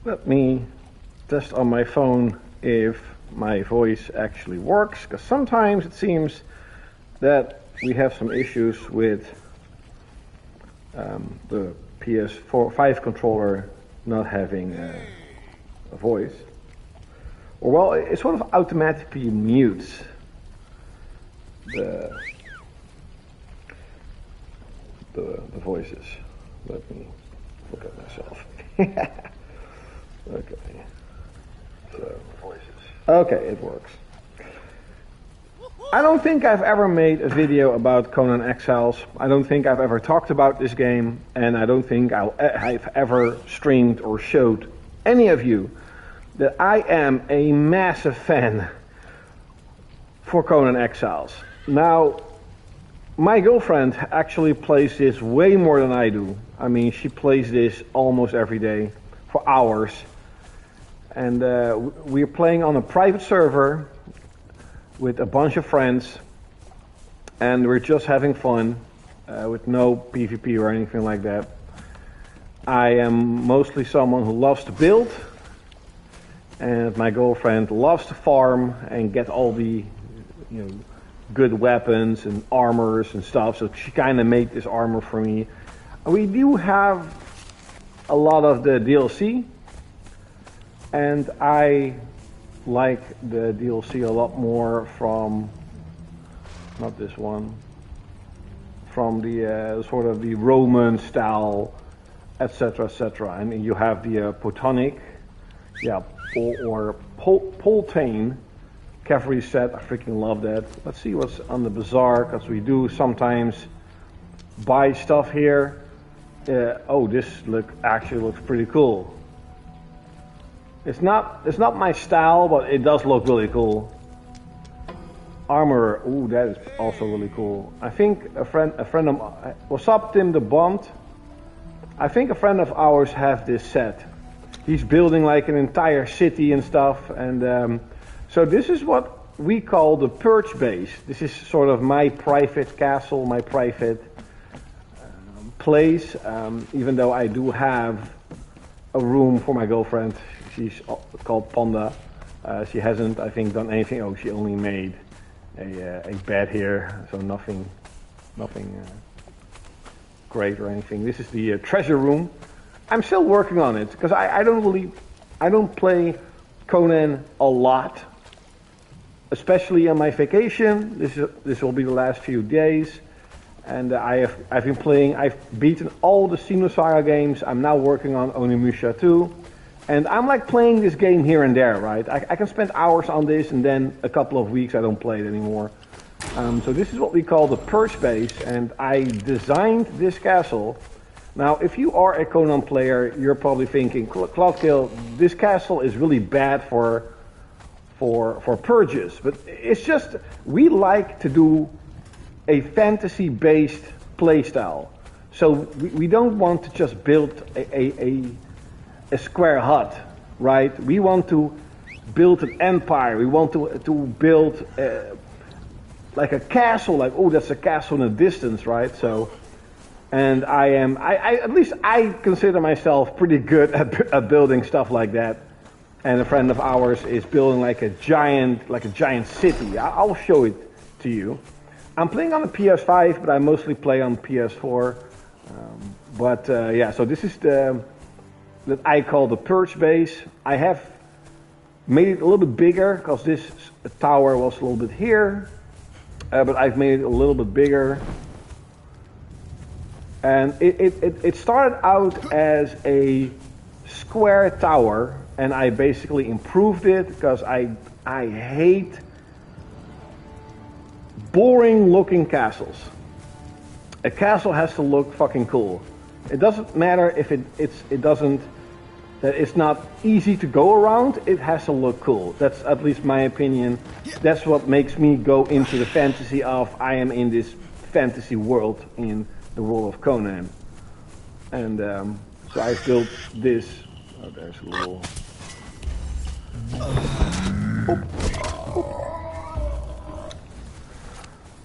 Let me test on my phone if my voice actually works, because sometimes it seems that we have some issues with the PS5 controller not having a voice. Or well, it sort of automatically mutes the voices. Let me look at myself. Okay. So voices. Okay, it works. I don't think I've ever made a video about Conan Exiles. I don't think I've ever talked about this game, and I don't think I've ever streamed or showed any of you that I am a massive fan for Conan Exiles. Now, my girlfriend actually plays this way more than I do. I mean, she plays this almost every day for hours. And we're playing on a private server with a bunch of friends, and we're just having fun with no PvP or anything like that. I am mostly someone who loves to build, and my girlfriend loves to farm and get all the good weapons and armors and stuff, so she kind of made this armor for me. We do have a lot of the DLC, and I like the DLC a lot more from, not this one, from the sort of the Roman style, etc., etc. And you have the Potonic, or Poltane cavalry set. I freaking love that. Let's see what's on the bazaar, because we do sometimes buy stuff here. Oh, this actually looks pretty cool. It's not my style, but it does look really cool. Armor, ooh, that is also really cool. I think a friend of, what's up, Tim the Bond? I think a friend of ours have this set. He's building like an entire city and stuff, and so this is what we call the Purge base. This is sort of my private castle, my private place, even though I do have a room for my girlfriend. She's called Panda. She hasn't, I think, done anything. Oh, she only made a bed here, so nothing great or anything. This is the treasure room. I'm still working on it, because I don't play Conan a lot, especially on my vacation. This will be the last few days, and I've been playing. I've beaten all the Xenosaga games. I'm now working on Onimusha 2, and I'm like playing this game here and there, right? I can spend hours on this, and then a couple of weeks I don't play it anymore. So this is what we call the Purge base, and I designed this castle. Now, if you are a Conan player, you're probably thinking, Cloudkill, this castle is really bad for purges, but it's just, we like to do a fantasy-based playstyle. So we don't want to just build a square hut, right? We want to build an empire. We want to build like a castle, like, oh, that's a castle in the distance, right? So, and I at least I consider myself pretty good at building stuff like that. And a friend of ours is building like a giant city. I'll show it to you. I'm playing on the PS5, but I mostly play on PS4. Yeah, so this is that I call the Purge base. I have made it a little bit bigger, because this tower was a little bit here, but I've made it a little bit bigger. And it started out as a square tower, and I basically improved it, because I hate boring looking castles. A castle has to look fucking cool. It doesn't matter if it's not easy to go around, it has to look cool. That's at least my opinion. That's what makes me go into the fantasy of, I am in this fantasy world, in the world of Conan. And so I built this. Oh, there's a little.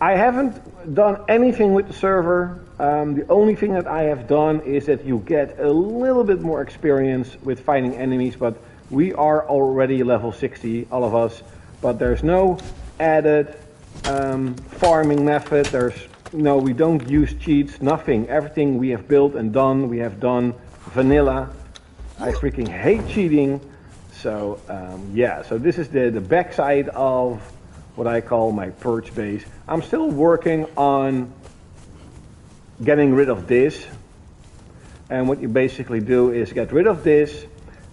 I haven't done anything with the server. The only thing that I have done is that you get a little bit more experience with fighting enemies, but we are already level 60, all of us, but there's no added farming method. No, we don't use cheats, nothing. Everything we have built and done, we have done vanilla. I freaking hate cheating. So yeah, so this is the backside of what I call my perch base. I'm still working on getting rid of this. And what you basically do is get rid of this,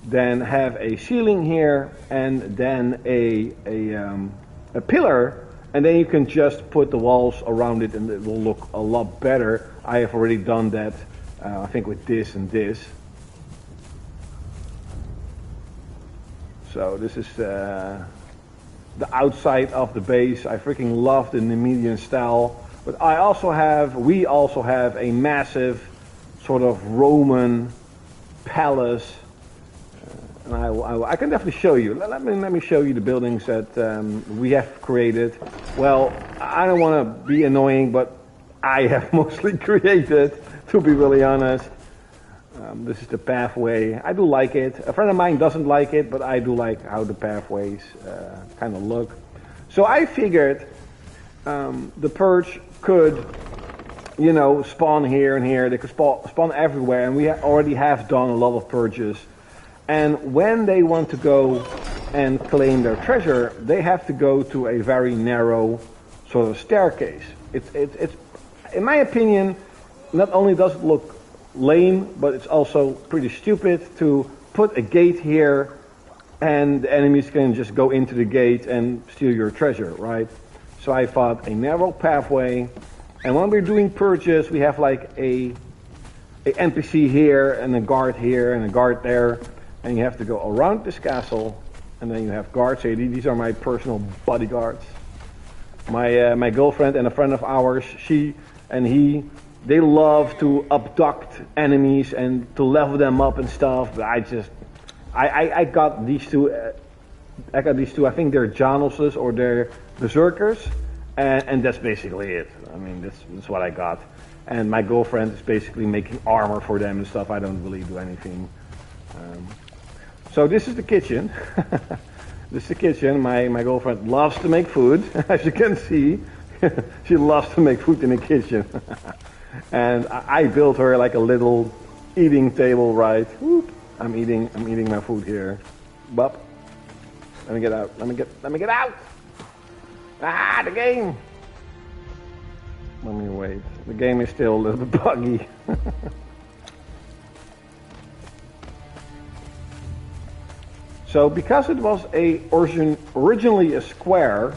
then have a ceiling here, and then a pillar, and then you can just put the walls around it and it will look a lot better. I have already done that, I think with this and this. So this is the outside of the base. I freaking love the Nemedian style. But we also have a massive sort of Roman palace. And I can definitely show you. Let me show you the buildings that we have created. Well, I don't want to be annoying, but I have mostly created, to be really honest. This is the pathway. I do like it. A friend of mine doesn't like it, but I do like how the pathways kind of look. So I figured the perch could, you know, spawn here and here. They could spawn everywhere, and we already have done a lot of perches. And when they want to go and claim their treasure, they have to go to a very narrow sort of staircase. It's in my opinion, not only does it look lame, but it's also pretty stupid to put a gate here and the enemies can just go into the gate and steal your treasure, right? So I thought a narrow pathway, and when we're doing purges, we have like a NPC here and a guard here and a guard there, and you have to go around this castle, and then you have guards here. These are my personal bodyguards. My girlfriend and a friend of ours, she and he, they love to abduct enemies and to level them up and stuff. But I got these two. I think they're Januses or they're Berserkers, and that's basically it. I mean, that's what I got. And my girlfriend is basically making armor for them and stuff. I don't really do anything. So this is the kitchen. This is the kitchen. My girlfriend loves to make food, as you can see. She loves to make food in the kitchen. And I built her like a little eating table, right? Whoop. I'm eating my food here. Bop. Let me get out. Let me get out. Ah, the game. Let me wait. The game is still a little bit buggy. So because it was originally a square,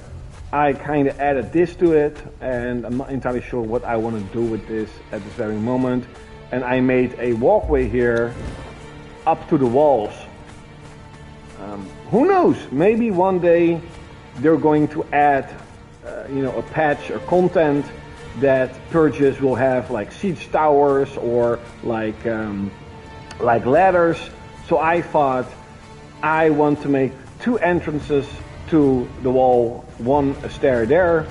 I kind of added this to it, and I'm not entirely sure what I want to do with this at this very moment. And I made a walkway here up to the walls. Who knows? Maybe one day they're going to add, a patch or content that purges will have like siege towers or like ladders. So I thought I want to make 2 entrances to the wall, one stair there,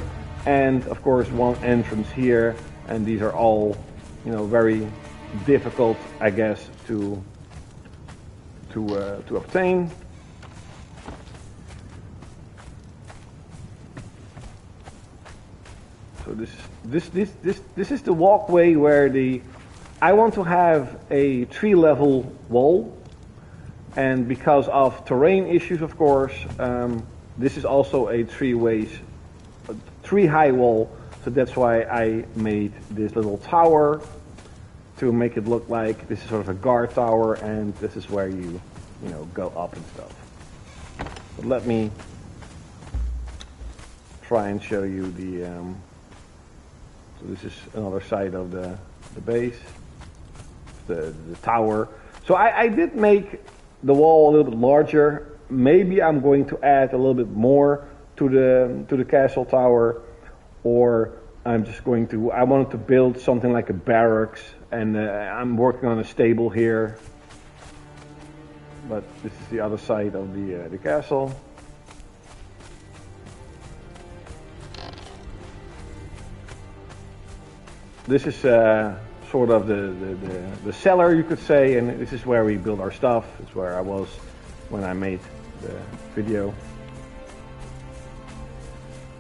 and of course one entrance here. And these are all, very difficult, I guess, to obtain. So this is the walkway where I want to have a 3-level wall, and because of terrain issues, of course, this is also a 3-high wall. So that's why I made this little tower to make it look like this is sort of a guard tower, and this is where you go up and stuff. But let me try and show you the. So this is another side of the base, the tower. So I did make the wall a little bit larger. Maybe I'm going to add a little bit more to the castle tower, or I'm just going to. I wanted to build something like a barracks, and I'm working on a stable here. But this is the other side of the castle. this is sort of the cellar, you could say, and this is where we build our stuff. It's where I was when I made the video.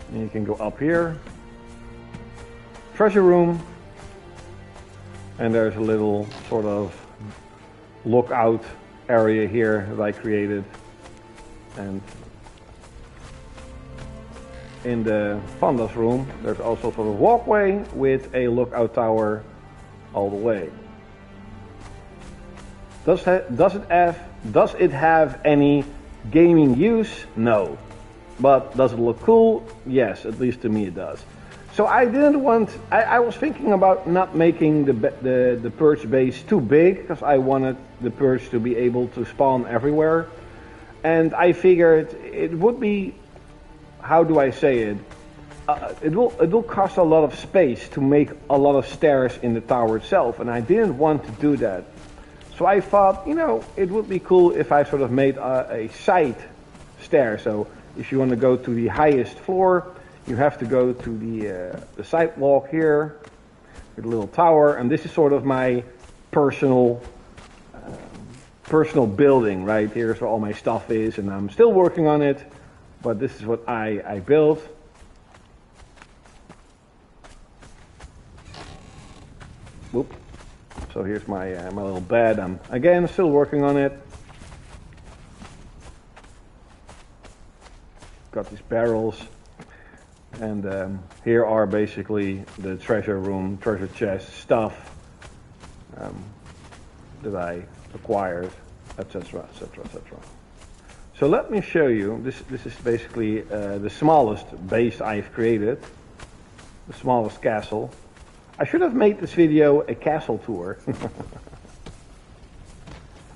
And you can go up here, treasure room, and there's a little sort of lookout area here that I created. And in the Panda's room, there's also sort of walkway with a lookout tower all the way. Does it have any gaming use? No. But does it look cool? Yes, at least to me it does. So I didn't want, I was thinking about not making the perch base too big, because I wanted the perch to be able to spawn everywhere. And I figured it would be, how do I say it? It will cost a lot of space to make a lot of stairs in the tower itself, and I didn't want to do that. So I thought, you know, it would be cool if I sort of made a side stair. So if you want to go to the highest floor, you have to go to the sidewalk here with a little tower, and this is sort of my personal building right here. So all my stuff is, and I'm still working on it, but this is what I built. Whoop. So here's my my little bed. I'm again still working on it. Got these barrels, and here are basically the treasure room, treasure chest stuff that I acquired, etc., etc., etc. So let me show you. This is basically the smallest base I've created, the smallest castle. I should have made this video a castle tour.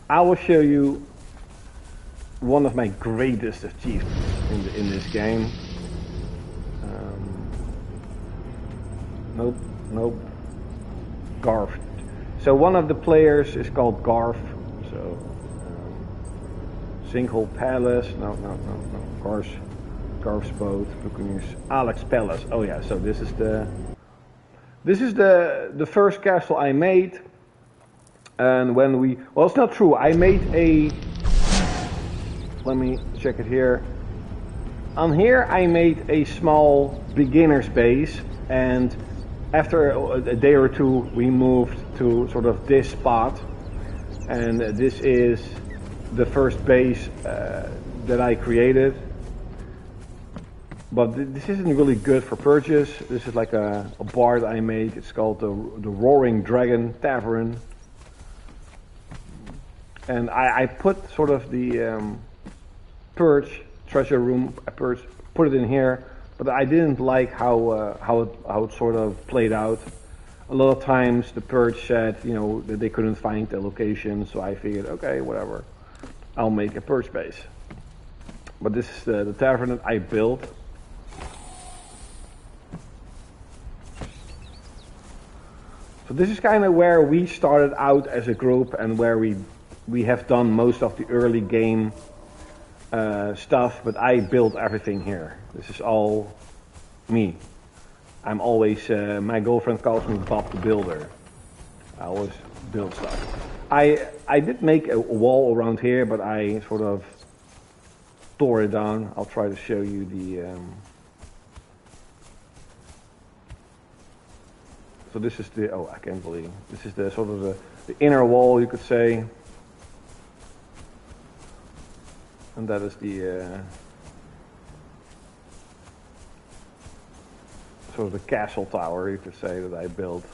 I will show you one of my greatest achievements in this game. Nope. Garf. So one of the players is called Garf. So Sinkhole Palace. No. Garf's boat. Alex Palace. Oh yeah. So this is the first castle I made, and when we, well, it's not true. I made a, let me check it here. On here I made a small beginner's base, and after a day or two we moved to sort of this spot, and this is the first base that I created. But this isn't really good for purchase. This is like a bar that I made. It's called the Roaring Dragon Tavern. And I put sort of the perch treasure room, put it in here, but I didn't like how it sort of played out. A lot of times the perch said, you know, that they couldn't find the location, so I figured, okay, whatever, I'll make a perch base. But this is the tavern that I built. So this is kind of where we started out as a group, and where we have done most of the early game stuff, but I built everything here. This is all me. I'm always, my girlfriend calls me Bob the Builder. I always build stuff. I did make a wall around here, but I sort of tore it down. I'll try to show you the... So this is the, oh, I can't believe, this is the sort of the inner wall, you could say. And that is the sort of the castle tower, you could say, that I built.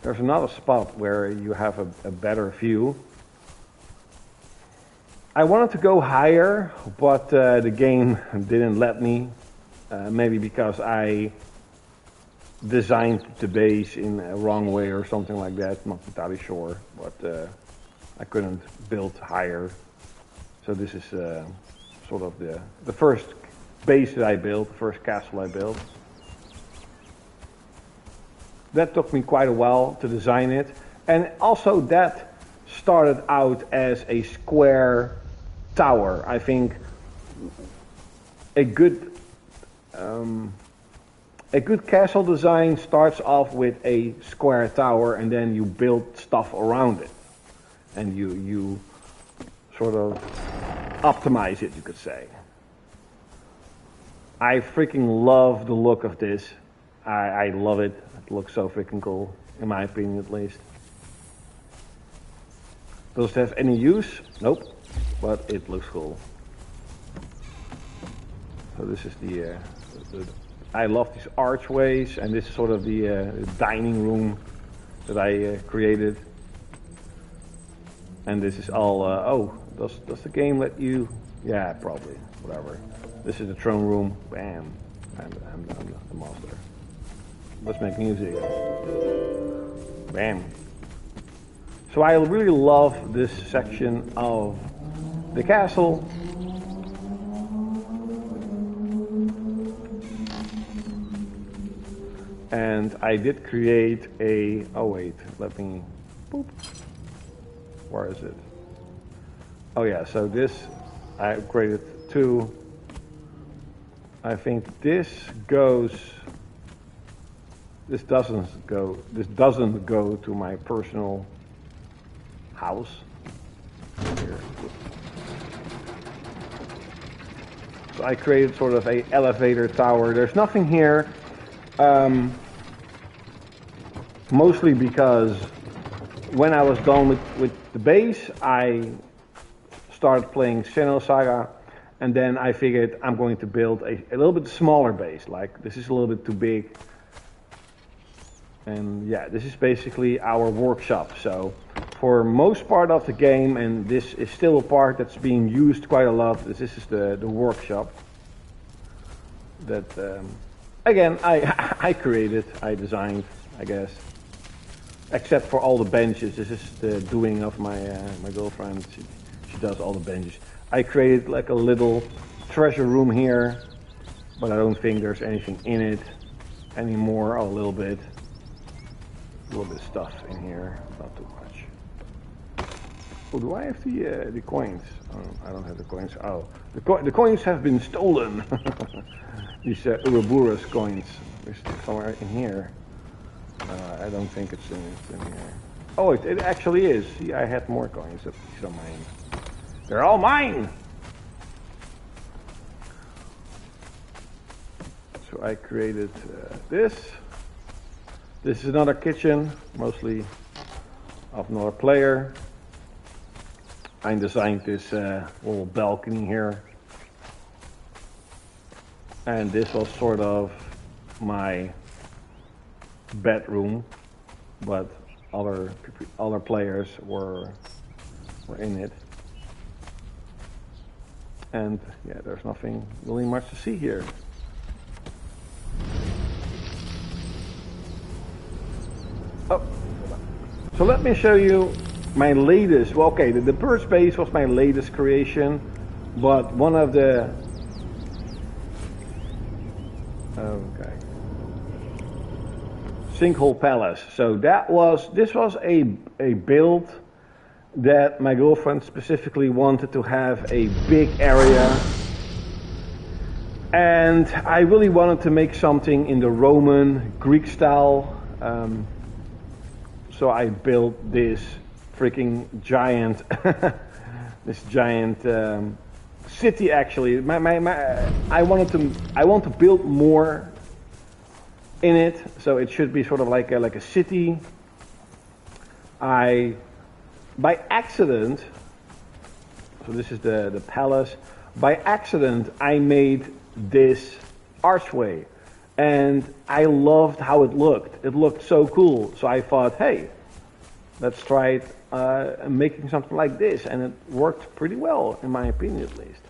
There's another spot where you have a better view. I wanted to go higher, but the game didn't let me. Maybe because I designed the base in a wrong way or something like that, not entirely sure, but I couldn't build higher. So this is sort of the first base that I built, the first castle I built. That took me quite a while to design it, and also that started out as a square tower. I think a good A good castle design starts off with a square tower and then you build stuff around it. And you sort of optimize it, you could say. I freaking love the look of this. I love it. It looks so freaking cool, in my opinion at least. Does it have any use? Nope. But it looks cool. So this is the I love these archways, and this is sort of the dining room that I created. And this is all, oh, does the game let you, yeah, probably, whatever. This is the throne room, bam, I'm the master. Let's make music, bam. So I really love this section of the castle. And I did create a, oh wait, let me, boop. Where is it? Oh yeah, so this, I upgraded to, I think this goes, this doesn't go to my personal house. Here. So I created sort of a elevator tower. There's nothing here. Mostly because when I was done with the base, I started playing Xenosaga, and then I figured I'm going to build a little bit smaller base. Like, this is a little bit too big. And yeah, this is basically our workshop. So for most part of the game, and this is still a part that's being used quite a lot, this is the workshop that again I created, I designed, I guess. Except for all the benches. This is the doing of my my girlfriend. She does all the benches. I created like a little treasure room here, but I don't think there's anything in it anymore. Oh, a little bit of stuff in here, not too much. Oh, do I have the coins? Oh, I don't have the coins. Oh, the coins have been stolen. These Ouroboros coins. They're somewhere in here. I don't think it's in here. Oh, it actually is. See, I had more coins. These are mine. They're all mine! So I created this. This is another kitchen, mostly of another player. I designed this little balcony here. And this was sort of my bedroom, but other players were in it. And yeah, there's nothing really much to see here. Oh, so let me show you my latest. Well, okay, the first base was my latest creation, but one of the Sinkhole Palace. So this was a build that my girlfriend specifically wanted to have a big area, and I really wanted to make something in the Roman Greek style. So I built this freaking giant, city. Actually, I want to build more in it, so it should be sort of like a city. By accident, so this is the palace. By accident, I made this archway, and I loved how it looked. It looked so cool. So I thought, hey, let's try it, making something like this, and it worked pretty well, in my opinion at least.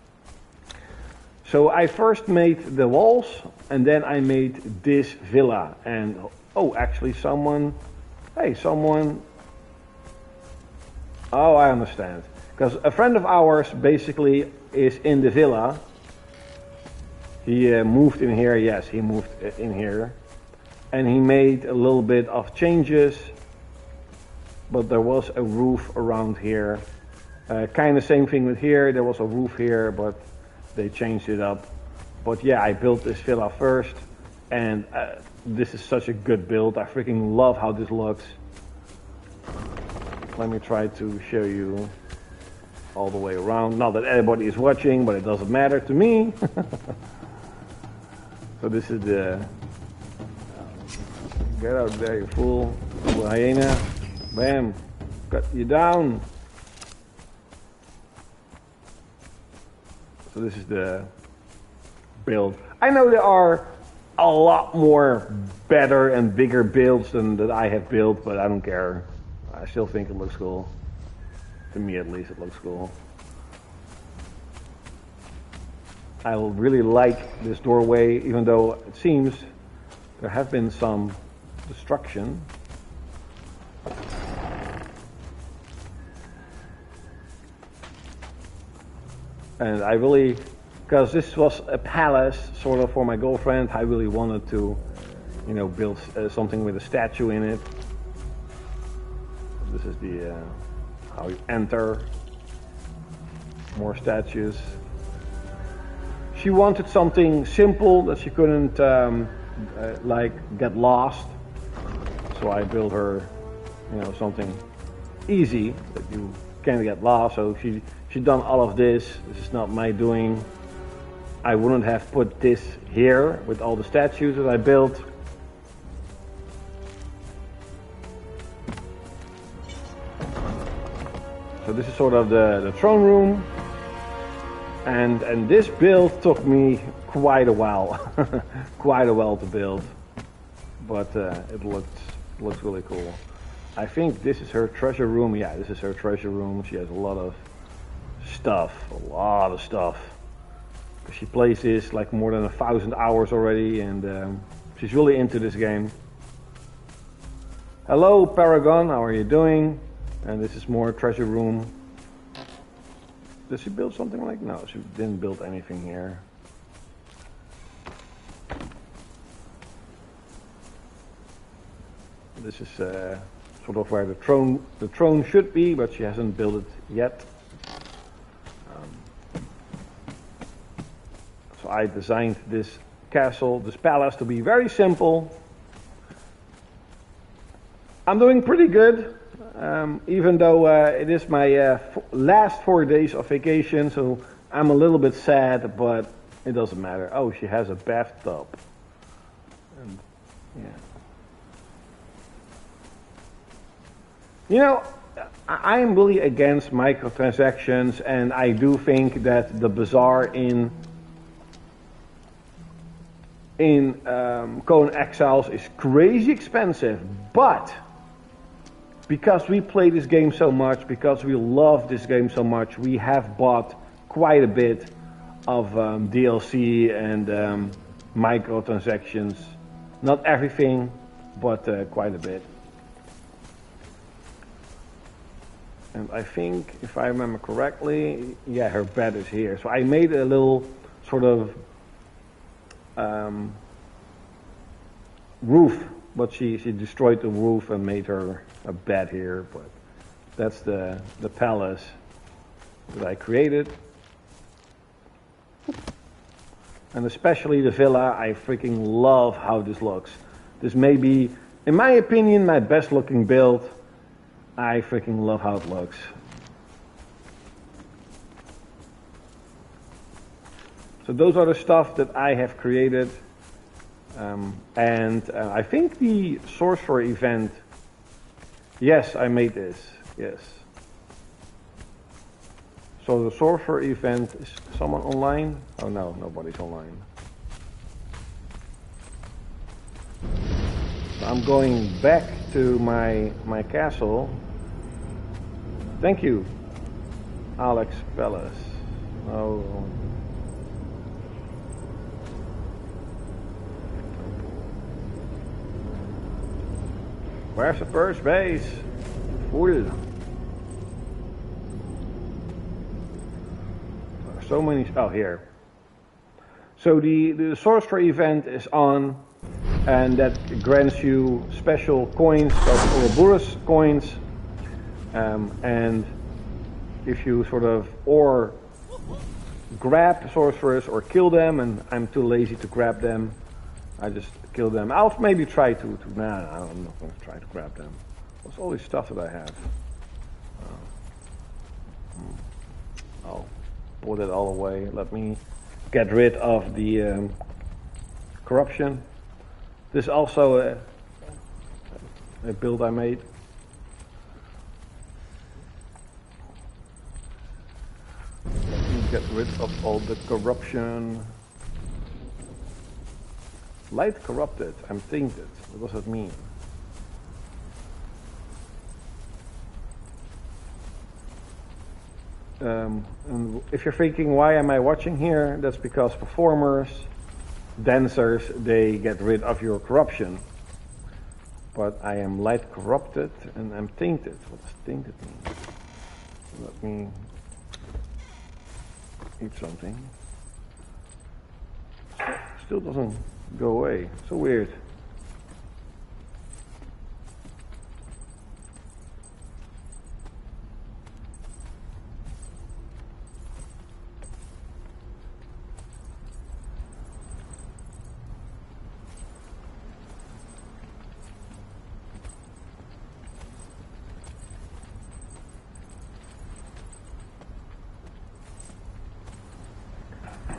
So I first made the walls, and then I made this villa. And oh, actually someone, oh, I understand. Because a friend of ours basically is in the villa. He moved in here, yes, he moved in here. And he made a little bit of changes. But there was a roof around here. Kind of same thing with here, there was a roof here, but they changed it up. But yeah, I built this villa first. And this is such a good build. I freaking love how this looks. Let me try to show you all the way around. Not that anybody is watching, but it doesn't matter to me. So this is the... Get out there, you fool. Little hyena. Bam. Cut you down. So this is the build. I know there are a lot more better and bigger builds than that I have built, but I don't care. I still think it looks cool. To me at least it looks cool. I really like this doorway, even though it seems there have been some destruction. And I really, because this was a palace sort of for my girlfriend, I really wanted to, you know, build something with a statue in it. This is the how you enter. More statues. She wanted something simple that she couldn't like get lost. So I built her, you know, something easy that you can't get lost. So she done all of this. This is not my doing. I wouldn't have put this here with all the statues that I built. So this is sort of the throne room. And this build took me quite a while. Quite a while to build. But it looks really cool. I think this is her treasure room. Yeah, this is her treasure room. She has a lot of stuff. A lot of stuff. She plays this like more than 1,000 hours already. And she's really into this game. Hello Paragon, how are you doing? And this is more treasure room. Did she build something like? No, she didn't build anything here. This is sort of where the throne should be, but she hasn't built it yet. So I designed this castle, this palace, to be very simple. I'm doing pretty good. Even though it is my last 4 days of vacation, so I'm a little bit sad, but it doesn't matter. Oh, she has a bathtub. And, yeah. You know, I'm really against microtransactions, and I do think that the bazaar in Conan Exiles is crazy expensive, but because we play this game so much, because we love this game so much, we have bought quite a bit of DLC and microtransactions. Not everything, but quite a bit. And I think, if I remember correctly, yeah, her bed is here. So I made a little sort of roof, but she destroyed the roof and made her a bed here. But that's the palace that I created. And especially the villa, I freaking love how this looks. This may be, in my opinion, my best looking build. I freaking love how it looks. So those are the stuff that I have created. And I think the sorcerer event, yes, I made this, yes. So the sorcerer event, is someone online? Oh no, nobody's online. So I'm going back to my castle. Thank you, Alex Palace. Oh. Where's the first base? Full. So many. Oh, here. So the sorcerer event is on, and that grants you special coins, Ouroboros coins, and if you sort of or grab sorcerers or kill them, and I'm too lazy to grab them, I just kill them. I'll maybe try to nah, I'm not going to try to grab them. What's all this stuff that I have? I'll put it all away. Let me get rid of the corruption. This is also a build I made. Let me get rid of all the corruption. Light corrupted. I'm tainted. What does that mean? And if you're thinking, why am I watching here? That's because performers, dancers, they get rid of your corruption. But I am light corrupted and I'm tainted. What does tainted mean? Let me eat something. Still doesn't go away. So weird.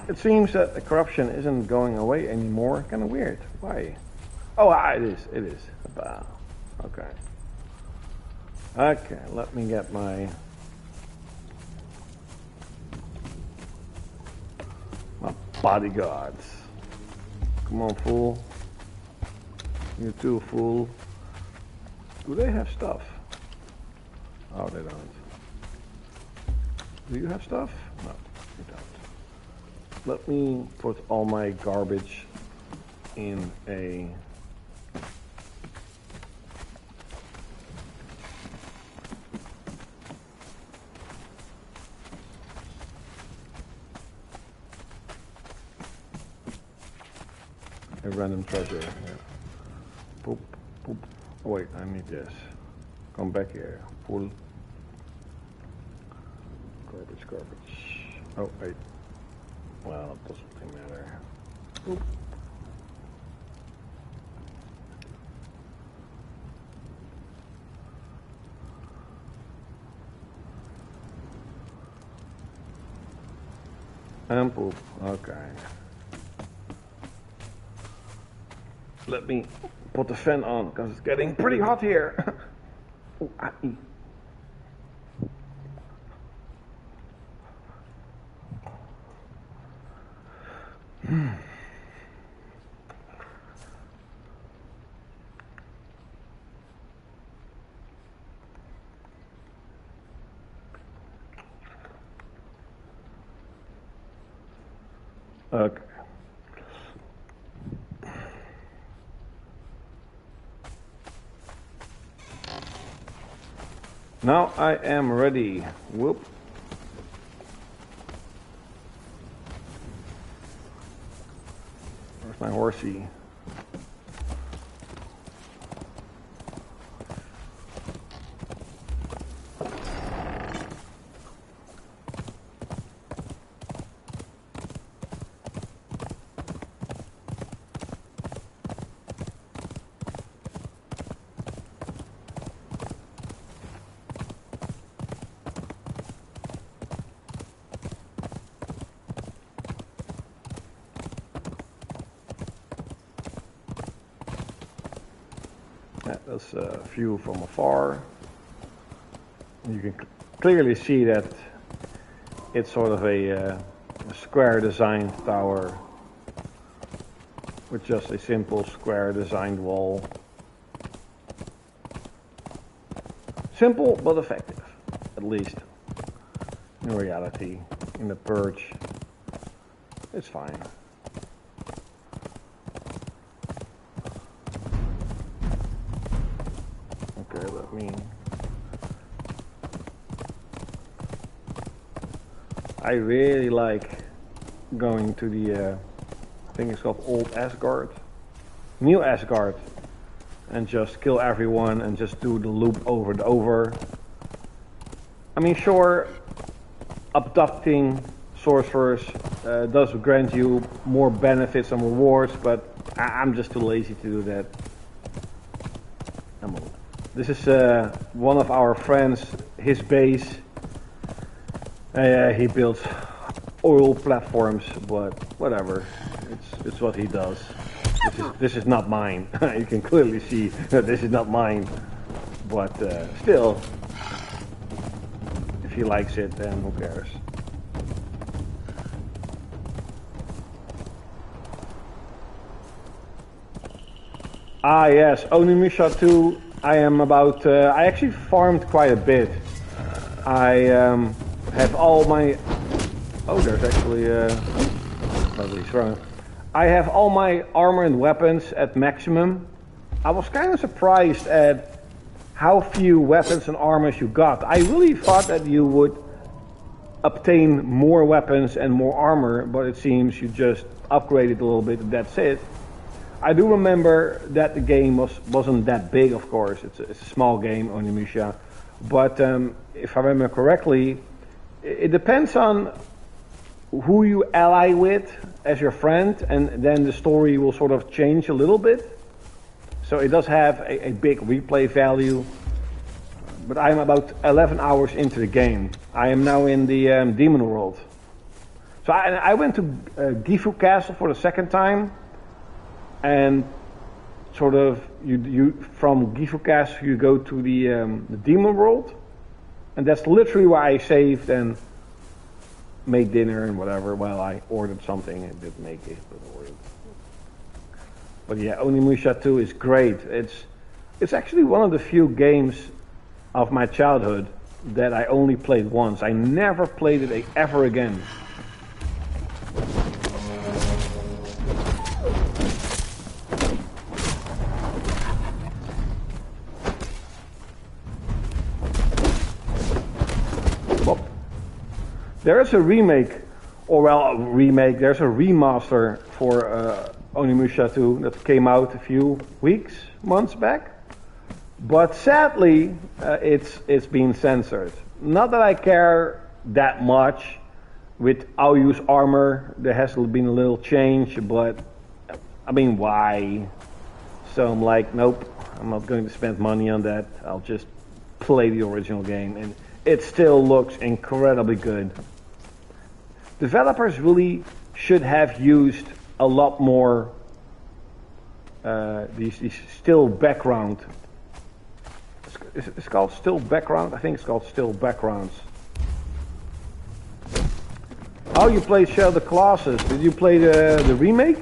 It seems that the corruption isn't going away anymore. Kind of weird. Why? Oh, it is. It is. Okay. Okay, let me get my bodyguards. Come on, fool. You too, fool. Do they have stuff? Oh, they don't. Do you have stuff? No, you don't. Let me put all my garbage in a random treasure. Yeah. Poop, poop. Oh, wait, I need this. Come back here. Pull. Garbage, garbage. Oh, wait. Well, it doesn't really matter. Oop. And poop. Okay. Let me put the fan on because it's getting pretty hot here. Ooh, Okay. Now I am ready. Whoop. Where's my horsey? That's a view from afar. You can clearly see that it's sort of a square designed tower with just a simple square designed wall. Simple but effective, at least in reality. In the Purge, it's fine. Okay, let me... I really like going to the, I think it's called Old Asgard, New Asgard, and just kill everyone and just do the loop over and over. I mean, sure, abducting sorcerers does grant you more benefits and rewards, but I'm just too lazy to do that. This is one of our friends, his base. He builds oil platforms, but whatever. It's what he does. This is not mine. You can clearly see that this is not mine. But still, if he likes it, then who cares? Ah yes, Onimusha 2. I am about. I actually farmed quite a bit. I have all my. Oh, there's actually. Nobody's wrong. I have all my armor and weapons at maximum. I was kind of surprised at how few weapons and armors you got. I really thought that you would obtain more weapons and more armor, but it seems you just upgraded a little bit and that's it. I do remember that the game wasn't that big, of course. It's a small game, Onimusha. But if I remember correctly, it depends on who you ally with as your friend, and then the story will sort of change a little bit. So it does have a big replay value. But I'm about 11 hours into the game. I am now in the Demon World. So I went to Gifu Castle for the second time. And sort of, you from Gifu Castle you go to the Demon World, and that's literally where I saved and made dinner and whatever. Well, I ordered something and didn't make it, but ordered. But yeah, Onimusha 2 is great. It's actually one of the few games of my childhood that I only played once. I never played it ever again. There is a remake, or well, a remake, there's a remaster for Onimusha 2 that came out a few months back. But sadly, it's been censored. Not that I care that much. With Aoyu's armor, there has been a little change, but I mean, why? So I'm like, nope, I'm not going to spend money on that. I'll just play the original game, and it still looks incredibly good. Developers really should have used a lot more these still background. It's called still background. I think it's called still backgrounds. Oh, you played Shadow of the Colossus. Did you play the remake?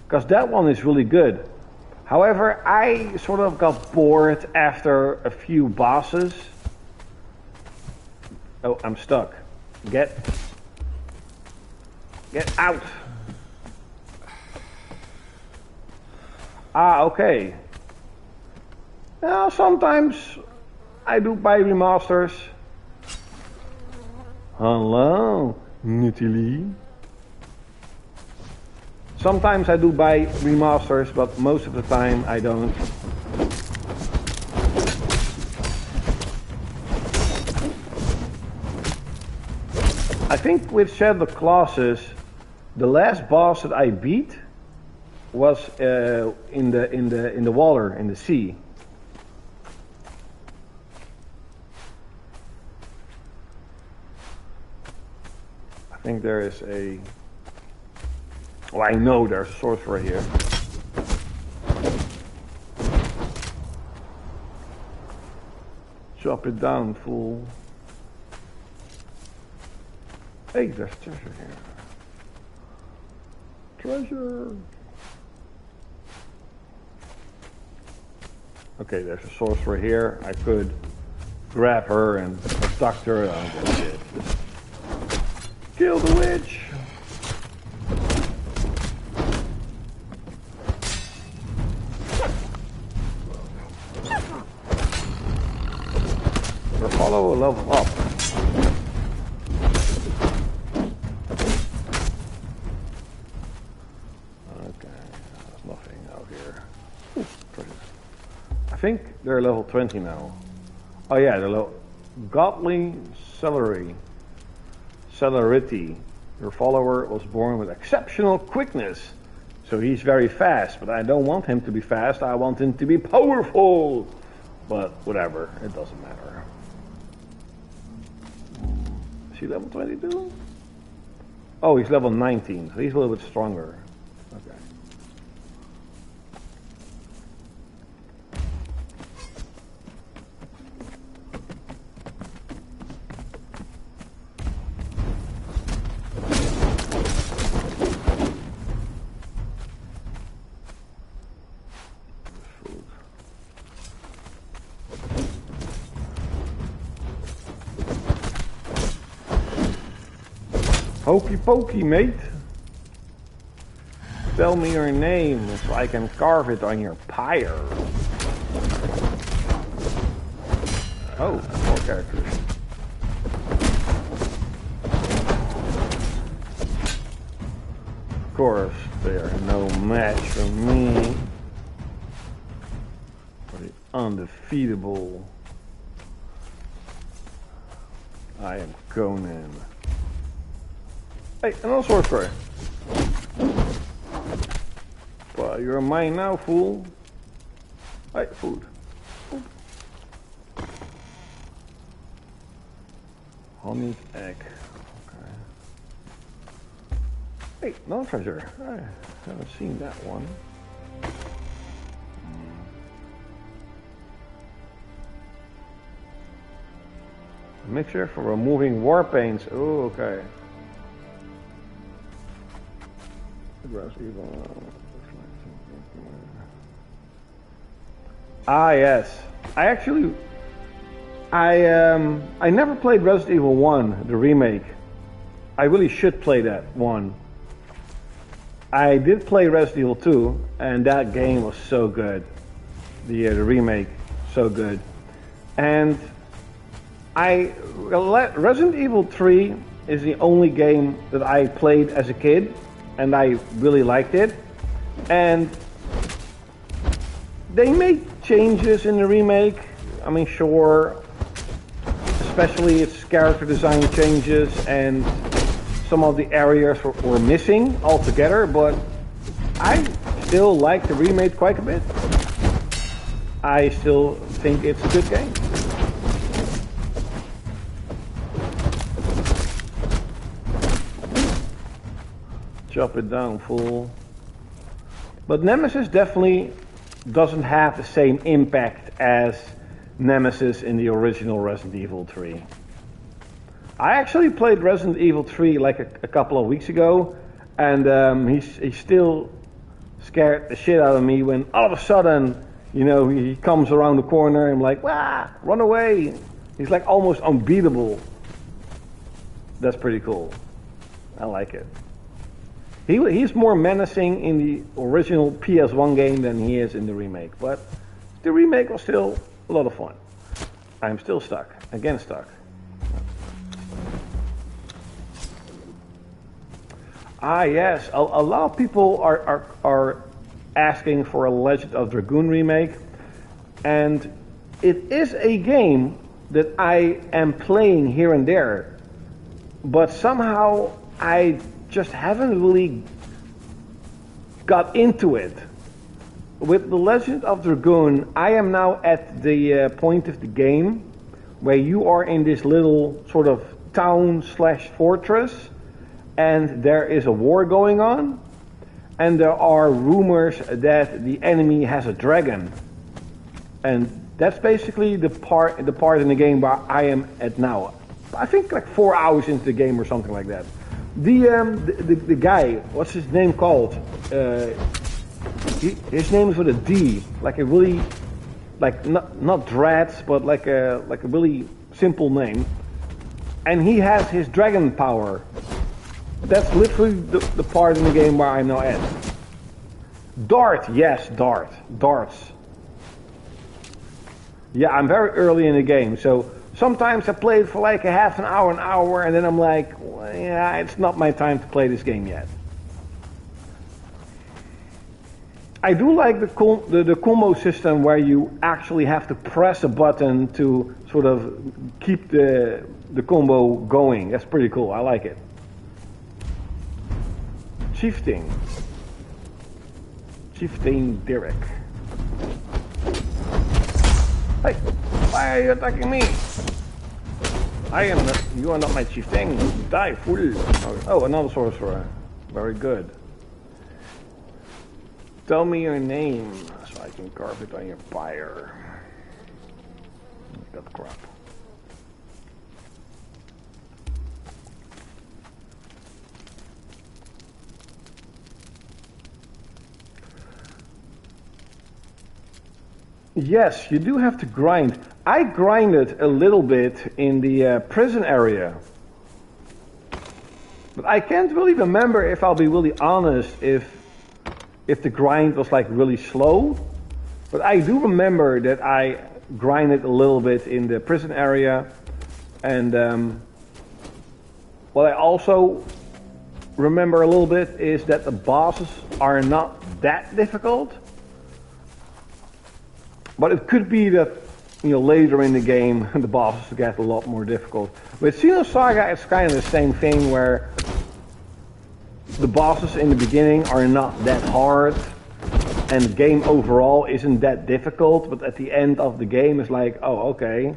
Because that one is really good. However, I sort of got bored after a few bosses. Oh, I'm stuck. Get out. Ah, okay. Now, sometimes I do buy remasters. Hello, Nutili. Sometimes I do buy remasters, but most of the time I don't. I think with Shadow of the Colossus, the last boss that I beat was in the water, in the sea. I think there is a. Well, I know there's a sorcerer here. Chop it down, fool. Hey, there's treasure here. Treasure! Okay, there's a sorcerer here. I could grab her and abduct her. I don't give a shit. Just kill the witch! Or follow a level up. I think they're level 20 now. Oh yeah, they're level. Godly Celerity. Your follower was born with exceptional quickness, So he's very fast, but I don't want him to be fast. I want him to be powerful. But whatever, it doesn't matter. Is he level 22? Oh, he's level 19, so he's a little bit stronger. Okay. Hokey pokey, mate. Tell me your name so I can carve it on your pyre. Oh, more characters. Of course, they are no match for me. For the undefeatable. I am Conan. Hey, another sorcerer. Well, you're mine now, fool. Hey, food. Honeyed egg. Okay. Hey, no treasure. I haven't seen that one. Mixture for removing war paints. Oh, okay. Ah, yes. I never played Resident Evil 1, the remake. I really should play that one. I did play Resident Evil 2, and that game was so good. The remake, so good. And Resident Evil 3 is the only game that I played as a kid, and I really liked it. And they made changes in the remake. I mean, sure, especially its character design changes, and some of the areas were missing altogether, but I still like the remake quite a bit. I still think it's a good game. Chop it down, fool. But Nemesis definitely doesn't have the same impact as Nemesis in the original Resident Evil 3. I actually played Resident Evil 3 like a couple of weeks ago, and he still scared the shit out of me when all of a sudden, you know, he comes around the corner and I'm like, "Wah, run away." He's like almost unbeatable. That's pretty cool. I like it. He's more menacing in the original PS1 game than he is in the remake, but the remake was still a lot of fun. I'm still stuck. Again stuck. Ah, yes. A lot of people are asking for a Legend of Dragoon remake, and it is a game that I am playing here and there, but somehow I just haven't really got into it. With The Legend of Dragoon, I am now at the point of the game where you are in this little sort of town slash fortress, and there is a war going on, and there are rumors that the enemy has a dragon, and that's basically the part in the game where I am at now. I think like 4 hours into the game or something like that. The guy, what's his name called? His name is with a D, like a really, like not Drats, but like a really simple name. And he has his dragon power. That's literally the part in the game where I'm now at. Dart, yes, darts. Yeah, I'm very early in the game, so sometimes I play it for like a half an hour, and then I'm like, well, yeah, it's not my time to play this game yet. I do like the combo system where you actually have to press a button to sort of keep the combo going. That's pretty cool. I like it. Chieftain. Chieftain Derek. Hey, why are you attacking me? I am not, you are not my chieftain. Die, fool. Oh, another sorcerer. Very good. Tell me your name so I can carve it on your pyre. That crap. Yes, you do have to grind. I grinded a little bit in the prison area. But I can't really remember, if I'll be really honest, if the grind was like really slow. But I do remember that I grinded a little bit in the prison area. And what I also remember a little bit is that the bosses are not that difficult. But it could be that, you know, later in the game the bosses get a lot more difficult. With Xenosaga, it's kind of the same thing, where the bosses in the beginning are not that hard, and the game overall isn't that difficult. But at the end of the game, it's like, oh, okay,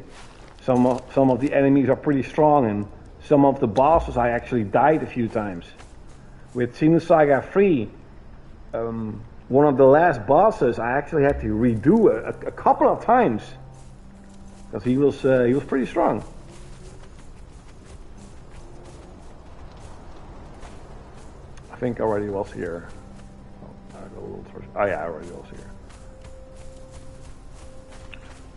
some of the enemies are pretty strong, and some of the bosses I actually died a few times. With Xenosaga 3. One of the last bosses I actually had to redo a couple of times because he was pretty strong. I think I already was here. Oh yeah, I already was here.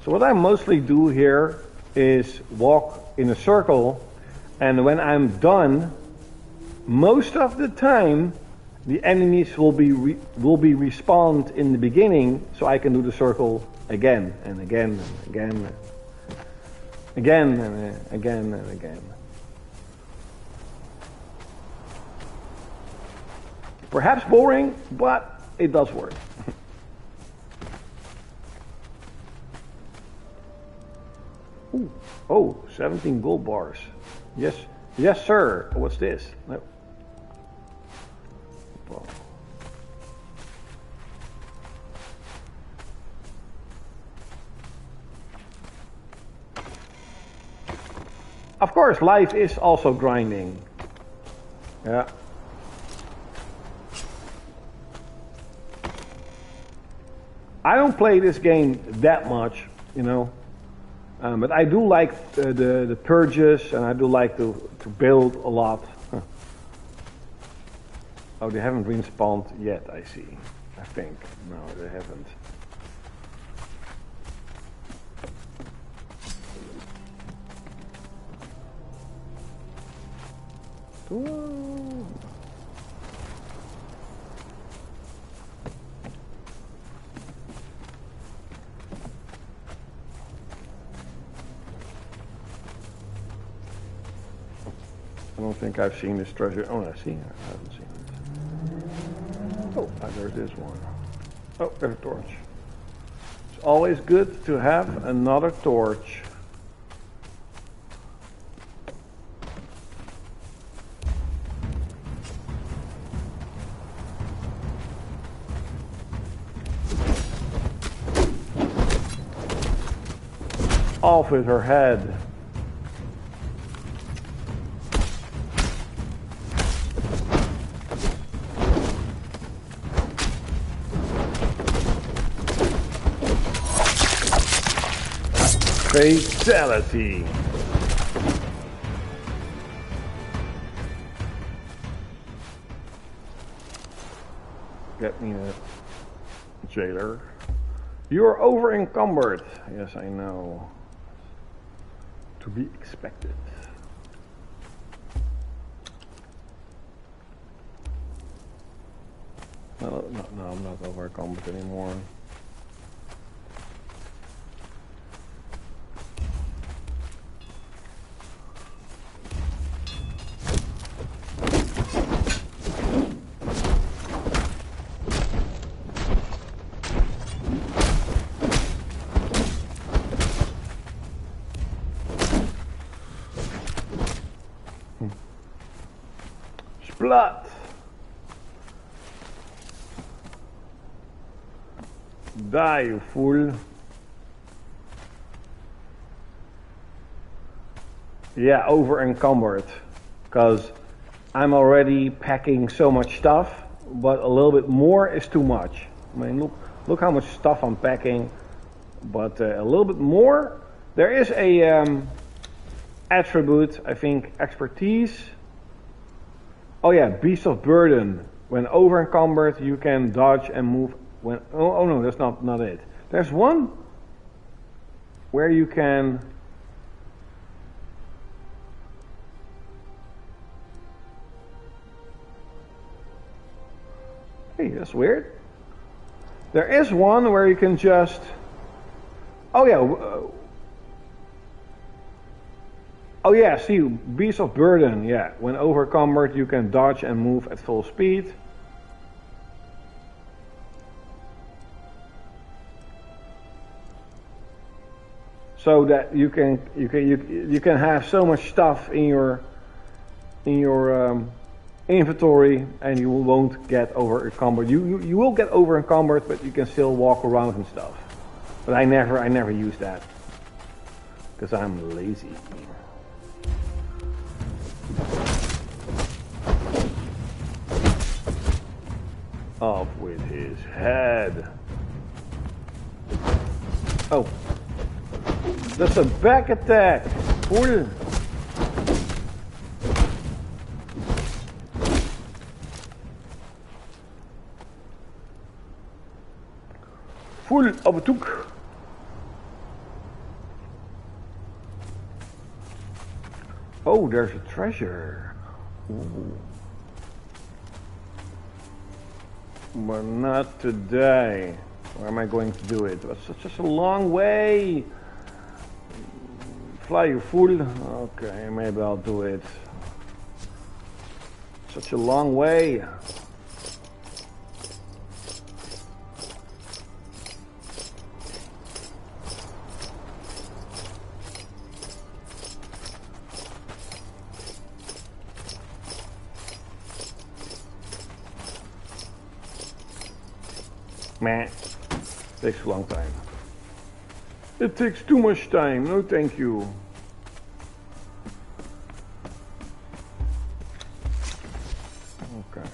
So what I mostly do here is walk in a circle, and when I'm done, most of the time the enemies will be respawned in the beginning, so I can do the circle again and again and again, again and again and again. Perhaps boring, but it does work. Ooh. Oh, 17 gold bars. Yes, yes, sir. What's this? No. Of course, life is also grinding. Yeah. I don't play this game that much, you know, but I do like the purges, and I do like to build a lot. Huh. Oh, they haven't respawned yet, I see. I think. No, they haven't. Ooh. I don't think I've seen this treasure. Oh, I see. I haven't seen it. Oh, there is one. Oh, there's a torch. It's always good to have another torch. Off with her head. Fatality. Get me a jailer. You are over encumbered. Yes, I know. To be expected. No, I'm not over encumbered anymore. Blood. Die, you fool. Yeah, over encumbered. Because I'm already packing so much stuff, but a little bit more is too much. I mean, look how much stuff I'm packing, but a little bit more. There is a attribute, I think, expertise. Oh yeah, beast of burden. When over encumbered, you can dodge and move. When oh no, that's not it. There's one where you can. Hey, that's weird. There is one where you can just. Oh yeah. Oh yeah, see, beast of burden, yeah. When overcumbered, you can dodge and move at full speed. So that you can have so much stuff in your inventory, and you won't get over encumbered. You will get over encumbered, but you can still walk around and stuff. But I never use that because I'm lazy. Off with his head. Oh, that's a back attack. Fool. Full op het hoek. Oh, there's a treasure. Ooh. But not today. Where am I going to do it? It's such a long way. Fly, you fool. Okay, maybe I'll do it. Such a long way. Meh. Takes a long time. It takes too much time. No, thank you. Okay.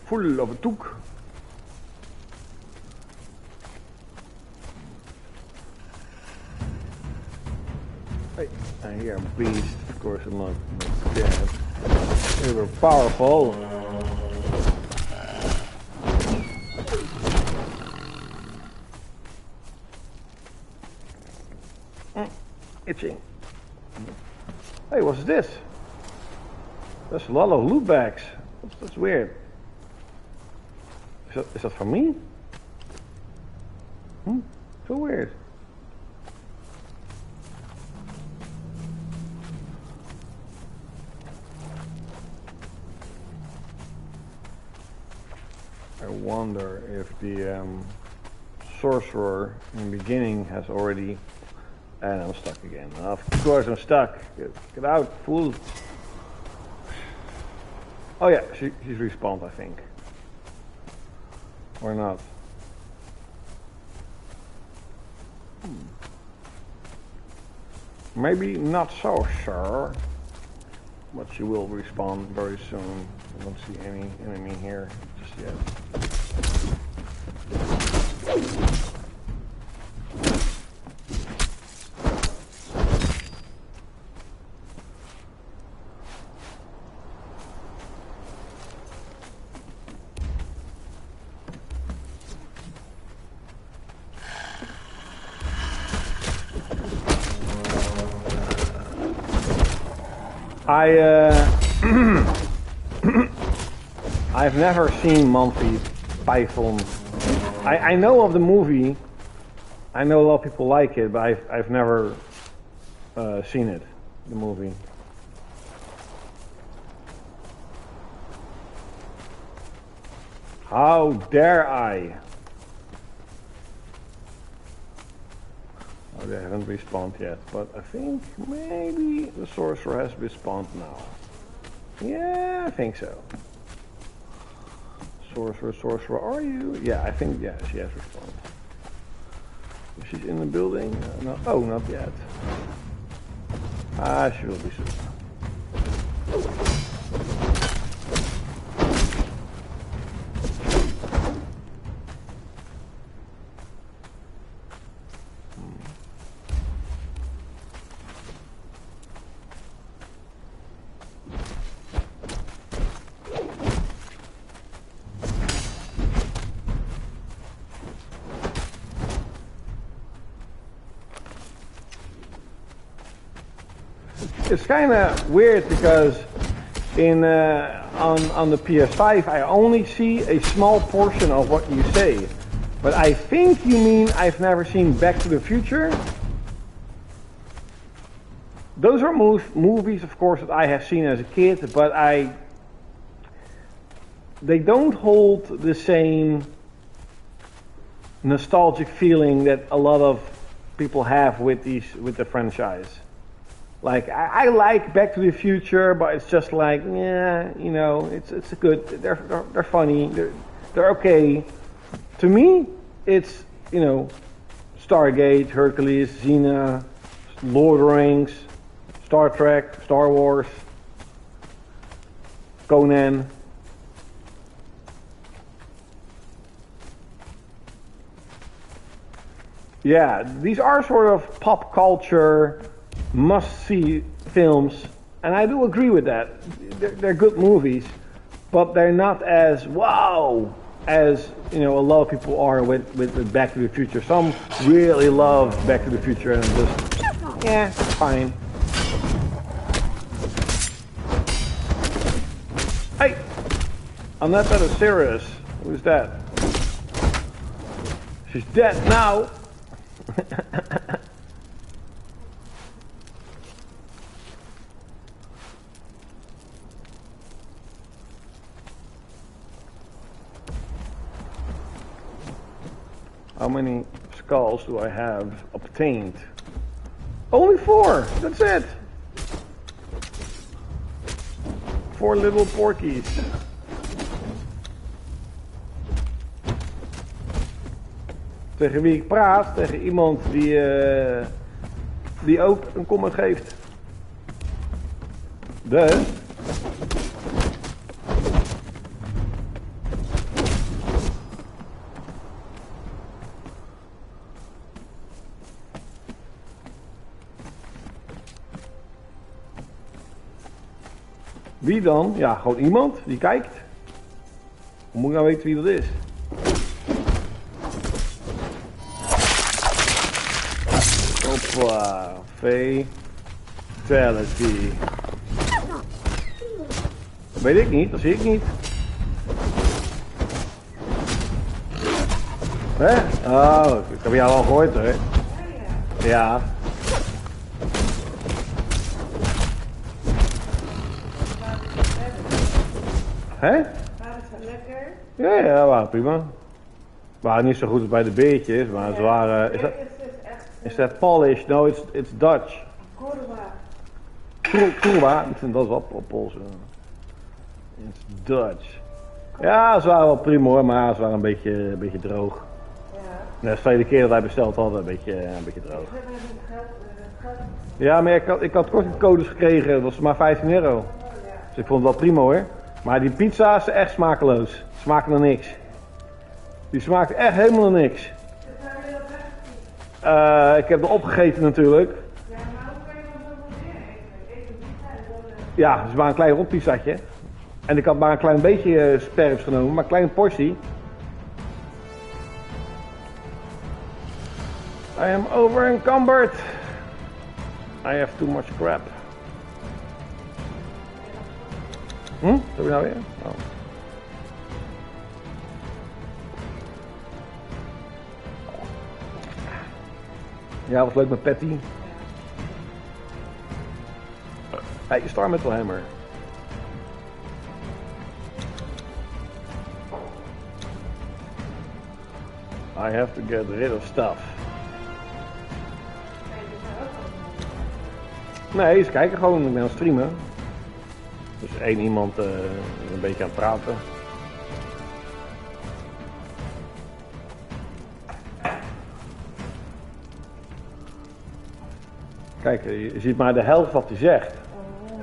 Full of a toek. Hey, I hear a beast. Of course, I'm not scared. They were powerful. Itching. Hey, what's this? There's a lot of loot bags. That's weird. Is that for me? So weird. I wonder if the sorcerer in the beginning has already... And I'm stuck again. Of course I'm stuck. Get out, fool. Oh yeah, she's respawned, I think. Or not. Maybe not so, sir. But she will respawn very soon. I don't see any enemy here just yet. I've never seen Monty Python. I know of the movie. I know a lot of people like it, but I've never seen it, the movie. How dare I? How they haven't respawned yet, but I think maybe the sorcerer has respawned now. Yeah, I think so. Sorcerer, are you? Yeah, I think, yeah, she has respawned. She's in the building? No, oh, not yet. Ah, she will be soon. It's kind of weird because in on the PS5 I only see a small portion of what you say, but I think you mean I've never seen Back to the Future. Those are movies, of course, that I have seen as a kid, but they don't hold the same nostalgic feeling that a lot of people have with the franchise. Like I like Back to the Future, but it's just like, yeah, you know, it's good. They're funny. They're okay. To me, it's, you know, Stargate, Hercules, Xena, Lord of the Rings, Star Trek, Star Wars, Conan. Yeah, these are sort of pop culture must-see films, and I do agree with that. They're good movies, but they're not as wow as, you know, a lot of people are with Back to the Future. Some really love Back to the Future, and just, yeah, fine. Hey, I'm not that serious. Who's that? She's dead now. How many skulls do I have obtained? Only 4, that's it. 4 little porkies. Tegen wie ik praat, tegen iemand die ook een comment geeft. Dus... Wie dan? Ja, gewoon iemand die kijkt. Hoe moet ik nou weten wie dat is? Hoppa, fatality. Dat weet ik niet, dat zie ik niet. Hè? Oh, ik heb jou al gehoord hoor. Ja. Hè? Waren het lekker? Ja, waren prima. Waren niet zo goed als bij de beetjes, maar ze waren... Is that Polish? No, it's Dutch. Kurwa. Dat is wat Pools. It's Dutch. Ja, ze waren wel prima hoor, maar ze waren een beetje droog. Ja. De tweede keer dat wij besteld hadden, een beetje droog. Ja, maar ik had kortingcodes gekregen, dat was maar €15. Dus ik vond het wel prima hoor. Maar die pizza is echt smakeloos. Smaken naar niks. Die smaakt echt helemaal naar niks. Ik heb er opgegeten natuurlijk. Ja, maar hoe kan je dan zoveel meer eten? Ik eet een pizza. Ja, het is maar een klein rotpizzatje. En ik had maar een klein beetje sperps genomen, maar een kleine portie. I am over encumbered. I have too much crap. Wat heb je nou weer? Oh. Ja, was leuk met Patty. Hey, start met de hammer. I have to get rid of stuff. Nee, ze kijken gewoon. Ik ben aan het streamen. Dus één iemand een beetje aan het praten. Kijk, je ziet maar de helft wat hij zegt.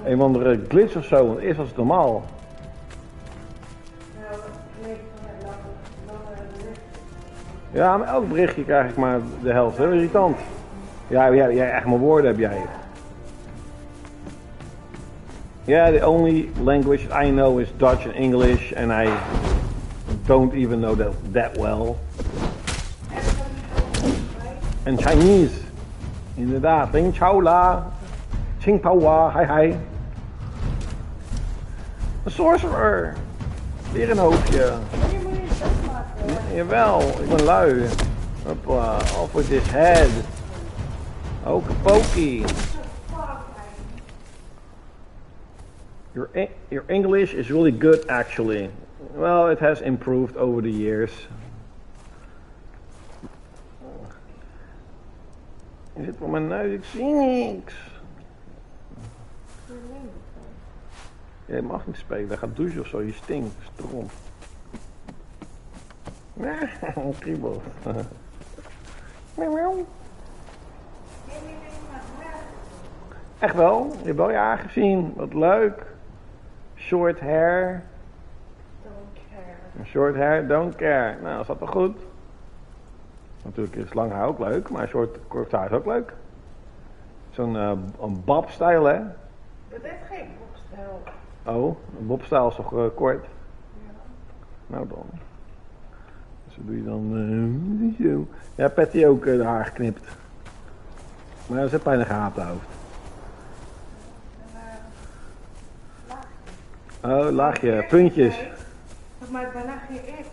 Een of andere glitch of zo, want eerst was het normaal. Ja, maar elk berichtje krijg ik maar de helft. Heel irritant. Ja, jij echt maar woorden heb jij. Yeah, the only language I know is Dutch and English, and I don't even know that well. En Chinese. Inderdaad, Ling Chao La, Ching Pao Wa, hi hi. Een sorcerer. Weer een hoofdje. Jawel, ik ben lui. Hoppa, off with his head. Okie pokey. Your English is really good actually. Well, it has improved over the years. Je zit voor mijn neus, ik zie niks. Jij mag niet spelen, ga douchen of zo, je stinkt, stroom. Kriebel. Echt wel? Je hebt wel je haar gezien, wat leuk. Short hair. Don't care. Short hair, don't care. Nou, dat zat wel goed. Natuurlijk is lang haar ook leuk, maar kort haar is ook leuk. Zo'n een bob-stijl, hè? Dat is geen bob-stijl. Oh, een bob-stijl is toch kort? Ja. Nou dan. Dus doe je dan zo. Ja, Patty ook de haar geknipt. Maar ze heeft bijna gehaat hoofd. Oh, laagje, puntjes. Maar bijna geen echt.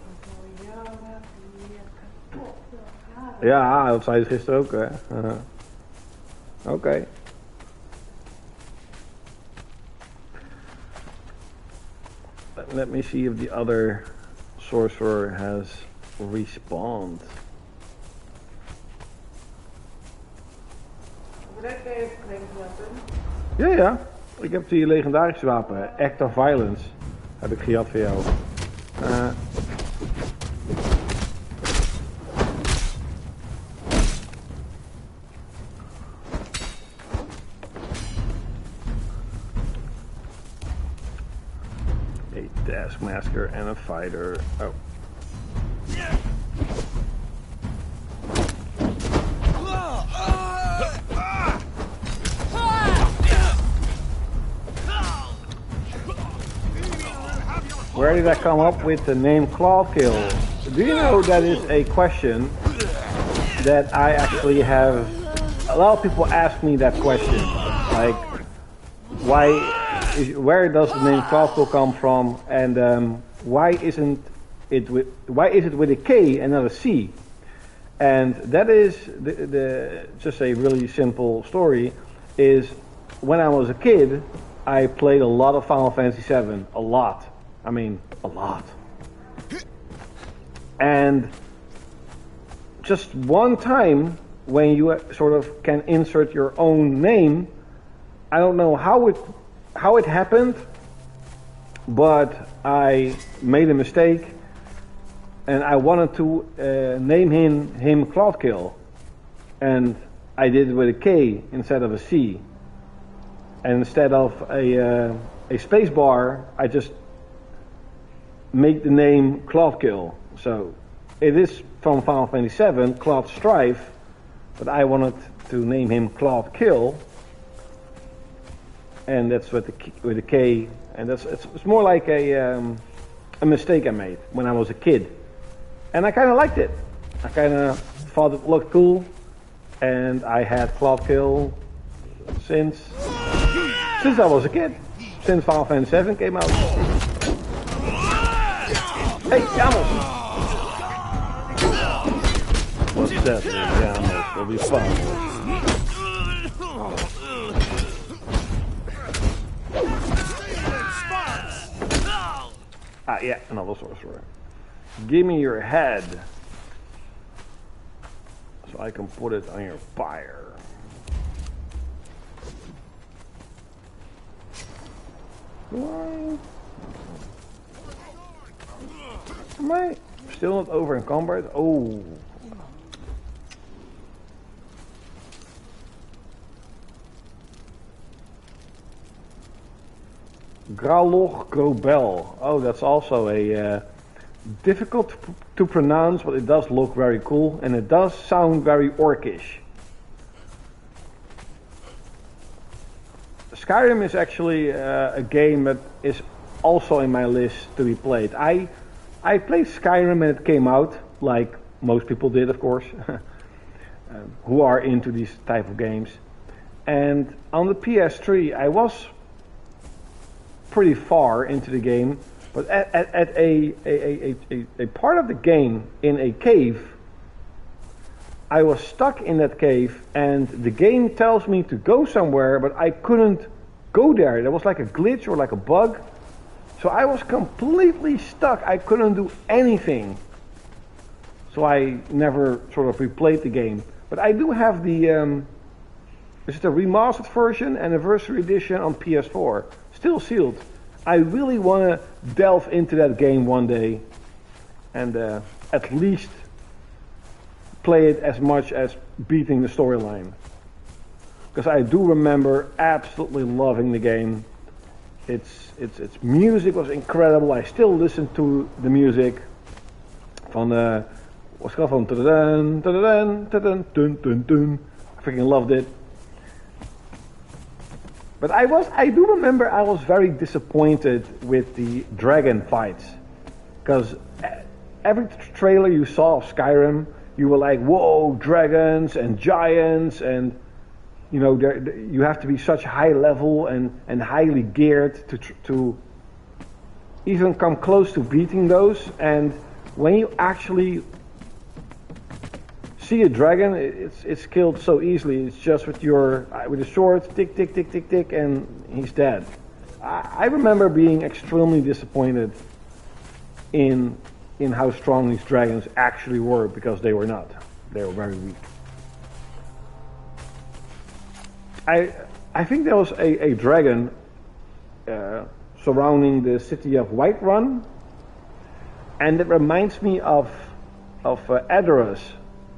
Ja, dat zei ze gisteren ook, hè. Oké. Let me see if the other sorcerer has respawned. Ja, ja. Ik heb die legendarische wapen, Act of Violence, heb ik gejat voor jou. A taskmaster and a fighter. Oh. Where did I come up with the name Clawkill? Do you know that is a question that I actually have? A lot of people ask me that question, like where does the name Clawkill come from, and why is it with a K and not a C? And that is just a really simple story. Is when I was a kid, I played a lot of Final Fantasy VII, a lot. I mean, a lot. And just one time when you sort of can insert your own name, I don't know how it happened, but I made a mistake and I wanted to name him Clawkill, and I did it with a K instead of a C, and instead of a space bar, I just make the name Clawkill. So it is from Final Fantasy VII, Clawed Strife, but I wanted to name him Clawkill, and that's with the K, and it's more like a mistake I made when I was a kid, and I kind of liked it. I kind of thought it looked cool, and I had Clawkill since I was a kid, since Final Fantasy VII came out. Hey, Jammels! What's that, Jammels? It'll be fun. Ah, yeah, another sorcerer. Give me your head, so I can put it on your fire. Am I still not over in combat? Oh. Graloch Grobel. Oh, that's also a difficult to pronounce, but it does look very cool, and it does sound very orcish. Skyrim is actually a game that is also in my list to be played. I played Skyrim when it came out, like most people did, of course, who are into these type of games. And on the PS3, I was pretty far into the game, but at a part of the game in a cave, I was stuck in that cave, and the game tells me to go somewhere, but I couldn't go there. There was like a glitch or like a bug, so I was completely stuck. I couldn't do anything, so I never sort of replayed the game. But I do have the this is the remastered version, anniversary edition on PS4, still sealed. I really want to delve into that game one day, and at least play it as much as beating the storyline, because I do remember absolutely loving the game. Its music was incredible. I still listen to the music from what's called from I freaking loved it. But I do remember I was very disappointed with the dragon fights, because every trailer you saw of Skyrim, you were like, whoa, dragons and giants, and you know, you have to be such high level and highly geared to even come close to beating those. And when you actually see a dragon, it's killed so easily. It's just with a sword, tick, tick, tick, tick, tick, and he's dead. I remember being extremely disappointed in how strong these dragons actually were, because they were not. They were very weak. I think there was a dragon surrounding the city of Whiterun, and it reminds me of Edoras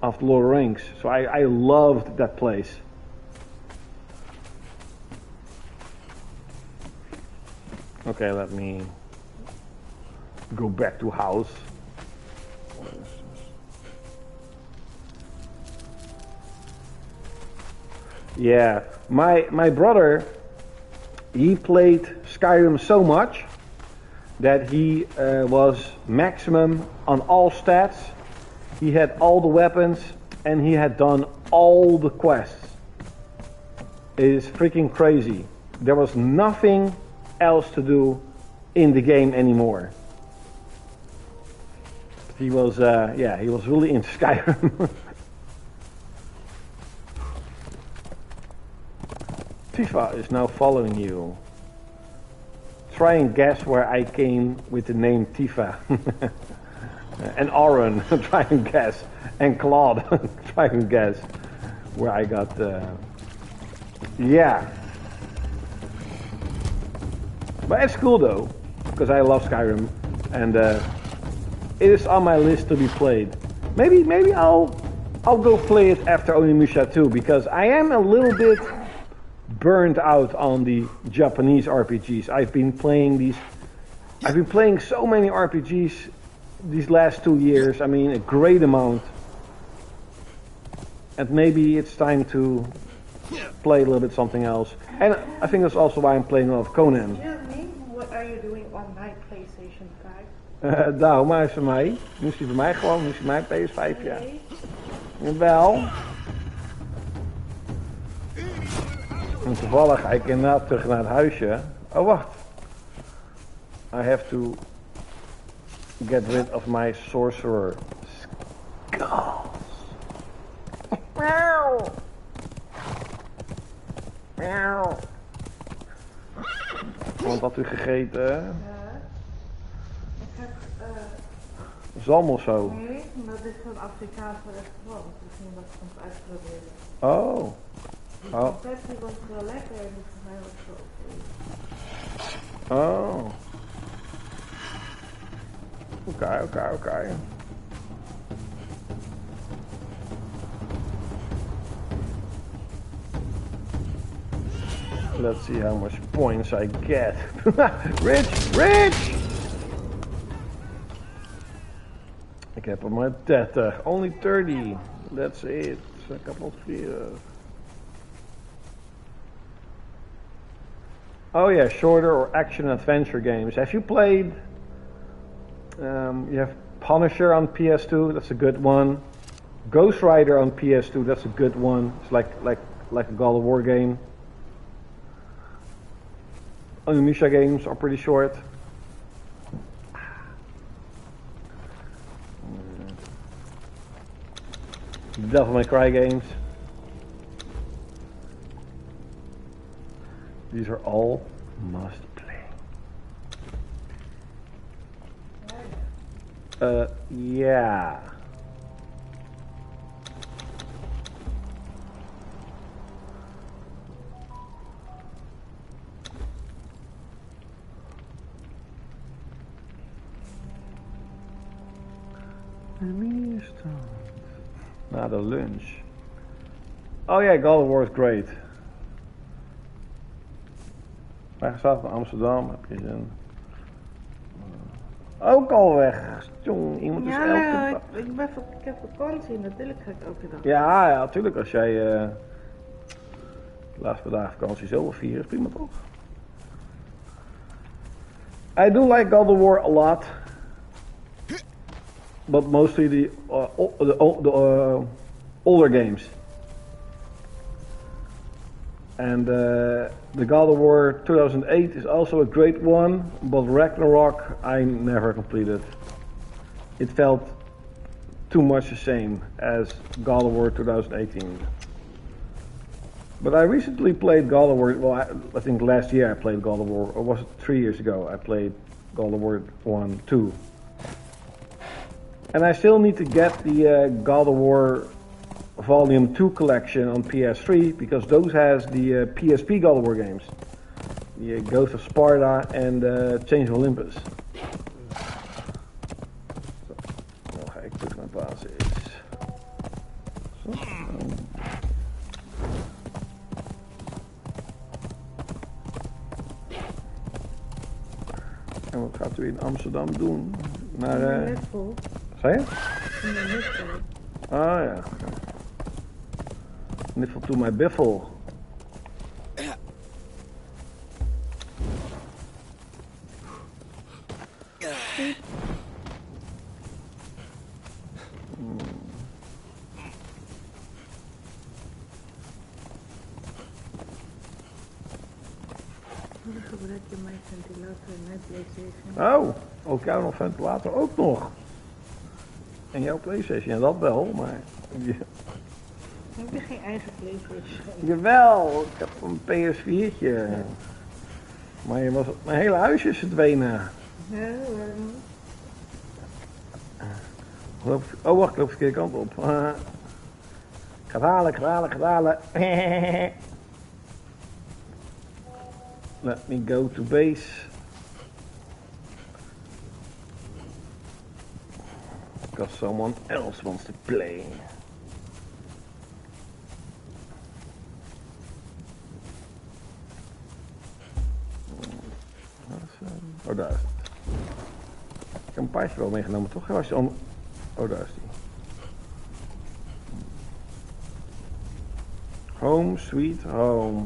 of the Lord of the Rings. So I loved that place. Okay, let me go back to house. Yeah, my brother, he played Skyrim so much that he was maximum on all stats. He had all the weapons, and he had done all the quests. It is freaking crazy. There was nothing else to do in the game anymore. He was, he was really into Skyrim. Tifa is now following you. Try and guess where I came with the name Tifa. And Auron, try and guess. And Claude, try and guess where I got yeah. But it's cool though, because I love Skyrim, and it is on my list to be played. Maybe I'll go play it after Onimusha 2, because I am a little bit burned out on the Japanese RPGs. I've been playing so many RPGs these last 2 years. I mean, a great amount. And maybe it's time to play a little bit something else. And I think that's also why I'm playing a lot of Conan. What are you doing on my PlayStation 5? Nou, maar is voor mij. Nu is die voor mij gewoon, nu is die mijn PS5, ja. Jawel. En toevallig ga ik inderdaad terug naar het huisje. Oh, wacht. I have to get rid of my sorcerer skulls. Meow. Meow. Wat had u gegeten? Ja. Ik heb... Zalm of zo? Nee, dat is een Afrikaanse restaurant. Misschien dat ik het uitproberen. Oh. Oh. De pepsi was wel lekker en voor mij was het zo Oh. Okay. Let's see how much points I get. Rich! Ik heb er maar 30. Only 30. That's it. A couple of videos. Oh yeah, shorter or action adventure games. Have you played? You have Punisher on PS2. That's a good one. Ghost Rider on PS2. That's a good one. It's like a God of War game. Onimusha games are pretty short. Devil May Cry games. These are all must play. Yeah. Na de lunch. Oh yeah, God of War is great. Waar staat het? Amsterdam, heb je zin? Ook al weg. Jong, iemand is elke dag. Ik heb vakantie, natuurlijk ga ik elke dag. Ja, natuurlijk. Als jij de laatste dagen vakantie zo wil vieren, is prima toch? I do like God of War a lot. But mostly the older games. And the God of War 2008 is also a great one, but Ragnarok I never completed. It felt too much the same as God of War 2018. But I recently played God of War, well I think last year I played God of War, or was it 3 years ago I played God of War 1, 2. And I still need to get the God of War Volume 2 collection on PS3, because those has the PSP God of War games. The Ghost of Sparta and Chains of Olympus. Zo, dan ga ik terug naar basis. Zo. En wat gaat u in Amsterdam doen? Naar Zei je? Ah ja. Niffle to my biffle. Gebruik je mijn ventilator en mijn PlayStation? Oh, ook jou nog ventilator ook nog. En jouw PlayStation, ja dat wel, maar... Ja. Heb je geen eigen PlayStation? Jawel, ik heb een PS4'tje. Maar mijn hele huisje is verdwenen. Ja, waarom? Oh wacht, ik loop de verkeerde kant op. Ik ga het halen. Let me go to base. Because someone else wants to play. Oh, daar is het. Ik heb een paardje wel meegenomen, toch? Was je om... Oh, daar is die. Home, sweet home.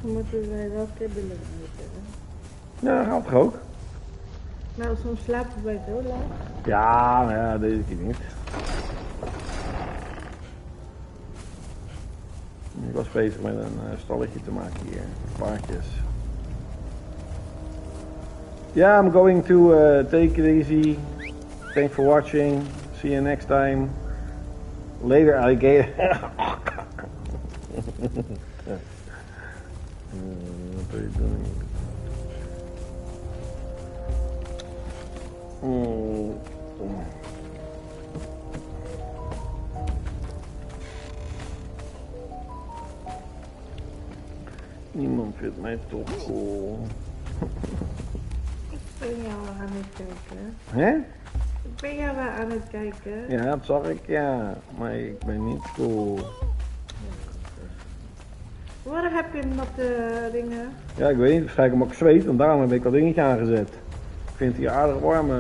Moeten wij wel kibbelen eten? Ja, dat gaat toch ook? Nou, soms slapen wij zo laat. Ja, maar ja, deze keer niet. Ik was bezig met een stalletje te maken hier. Paardjes. Yeah, I'm going to take it easy. Thanks for watching. See you next time. Later, alligator. What are you doing? Oh. Niemand vindt mij toch cool. Ik ben jou aan het kijken. Hè? Ik ben jou wel aan het kijken. Ja, dat zag ik, ja. Maar ik ben niet cool. Wat heb je met de dingen? Ja, ik weet niet. Waarschijnlijk omdat ik zweet, want daarom heb ik dat dingetje aangezet. Ik vind het hier aardig warm.